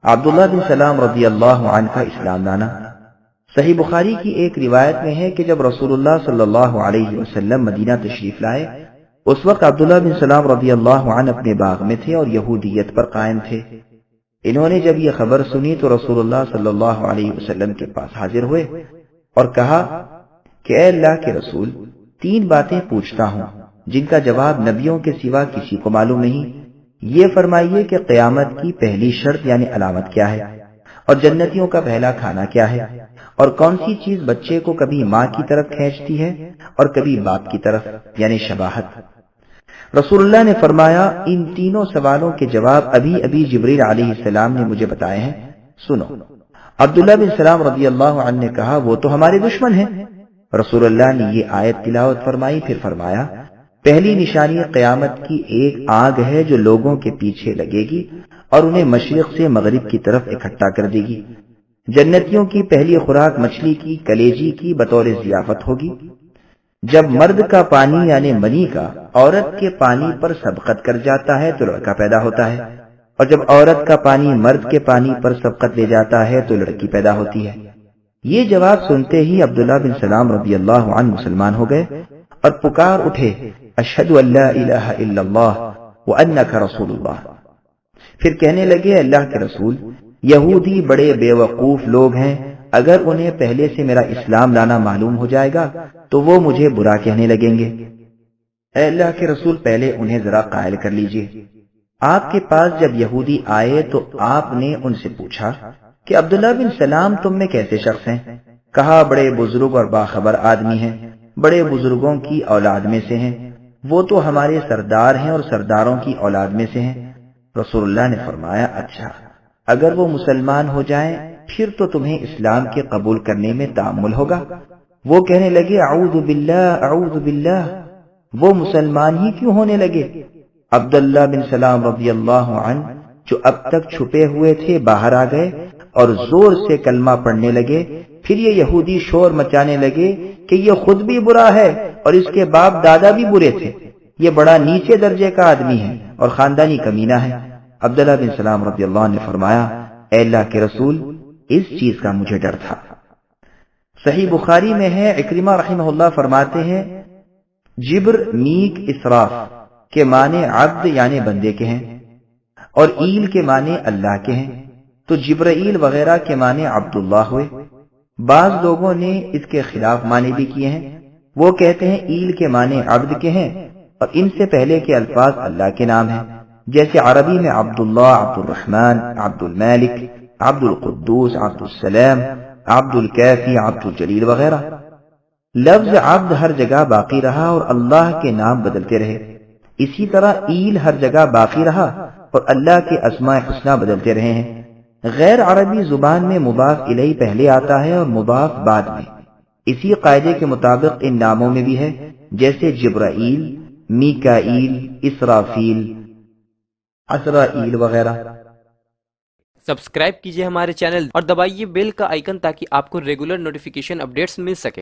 عبداللہ بن سلام رضی اللہ عنہ کا اسلام لانا۔ صحیح بخاری کی ایک روایت میں ہے کہ جب رسول اللہ صلی اللہ علیہ وسلم مدینہ تشریف لائے اس وقت عبداللہ بن سلام رضی اللہ عنہ اپنے باغ میں تھے اور یہودیت پر قائم تھے۔ انہوں نے جب یہ خبر سنی تو رسول اللہ صلی اللہ علیہ وسلم کے پاس حاضر ہوئے اور کہا کہ اے اللہ کے رسول، 3 باتیں پوچھتا ہوں جن کا جواب نبیوں کے سوا کسی کو معلوم نہیں۔ یہ فرمائیے کہ قیامت کی پہلی شرط یعنی علامت کیا ہے، اور جنتیوں کا پہلا کھانا کیا ہے، اور کون سی چیز بچے کو کبھی ماں کی طرف کھینچتی ہے اور کبھی باپ کی طرف یعنی شباہت۔ رسول اللہ نے فرمایا ان تینوں سوالوں کے جواب ابھی ابھی جبریل علیہ السلام نے مجھے بتائے ہیں، سنو۔ عبداللہ بن سلام رضی اللہ عنہ نے کہا وہ تو ہمارے دشمن ہیں۔ رسول اللہ نے یہ آیت تلاوت فرمائی، پھر فرمایا پہلی نشانی قیامت کی ایک آگ ہے جو لوگوں کے پیچھے لگے گی اور انہیں مشرق سے مغرب کی طرف اکٹھا کر دے گی۔ جنتیوں کی پہلی خوراک مچھلی کی کلیجی کی بطور ضیافت ہوگی۔ جب مرد کا پانی یعنی منی کا عورت کے پانی پر سبقت کر جاتا ہے تو لڑکا پیدا ہوتا ہے، اور جب عورت کا پانی مرد کے پانی پر سبقت لے جاتا ہے تو لڑکی پیدا ہوتی ہے۔ یہ جواب سنتے ہی عبداللہ بن سلام رضی اللہ عنہ مسلمان ہو گئے اور پکار اٹھے اشہد ان لا الہ الا اللہ وانک رسول اللہ۔ پھر کہنے لگے اللہ کے رسول، یہودی بڑے بے وقوف لوگ ہیں، اگر انہیں پہلے سے میرا اسلام لانا معلوم ہو جائے گا تو وہ مجھے برا کہنے لگیں گے۔ اے اللہ کے رسول پہلے انہیں ذرا قائل کر لیجئے۔ آپ کے پاس جب یہودی آئے تو آپ نے ان سے پوچھا کہ عبداللہ بن سلام تم میں کیسے شخص ہیں؟ کہا بڑے بزرگ اور باخبر آدمی ہیں، بڑے بزرگوں کی اولاد میں سے ہیں، وہ تو ہمارے سردار ہیں اور سرداروں کی اولاد میں سے ہیں۔ رسول اللہ نے فرمایا اچھا، اگر وہ مسلمان ہو جائیں پھر تو تمہیں اسلام کے قبول کرنے میں تأمل ہوگا۔ وہ کہنے لگے اعوذ باللہ اعوذ باللہ، وہ مسلمان ہی کیوں ہونے لگے؟ عبداللہ بن سلام رضی اللہ عنہ جو اب تک چھپے ہوئے تھے باہر آ گئے اور زور سے کلمہ پڑھنے لگے۔ پھر یہ یہودی شور مچانے لگے کہ یہ خود بھی برا ہے اور اس کے باپ دادا بھی برے تھے، یہ بڑا نیچے درجے کا آدمی ہے اور خاندانی کمینہ ہے۔ عبداللہ بن سلام رضی اللہ عنہ نے فرمایا اے اللہ کے رسول اس چیز کا مجھے ڈر تھا۔ صحیح بخاری میں ہے عکرمہ رحمہ اللہ فرماتے ہیں جبر میک اسراف کے معنی عبد یعنی بندے کے ہیں اور ایل کے معنی اللہ کے ہیں، تو جبرائیل وغیرہ کے معنی عبداللہ ہوئے۔ بعض لوگوں نے اس کے خلاف معنی بھی کیے ہیں، وہ کہتے ہیں ایل کے معنی عبد کے ہیں اور ان سے پہلے کے الفاظ اللہ کے نام ہیں، جیسے عربی میں عبداللہ، عبد الرحمن، عبد المالک، عبد القدوس، عبد السلام، عبد الکافی، عبد الجلیل وغیرہ۔ لفظ عبد ہر جگہ باقی رہا اور اللہ کے نام بدلتے رہے، اسی طرح ایل ہر جگہ باقی رہا اور اللہ کے اسماء حسنہ بدلتے رہے ہیں۔ غیر عربی زبان میں مضاف الیہ پہلے آتا ہے اور مضاف بعد میں، اسی قاعدے کے مطابق ان ناموں میں بھی ہے، جیسے جبرائیل، میکائیل، اسرافیل، عزرائیل وغیرہ۔ سبسکرائب کیجئے ہمارے چینل اور دبائیے بیل کا آئیکن تاکہ آپ کو ریگولر نوٹیفیکیشن اپڈیٹس مل سکے۔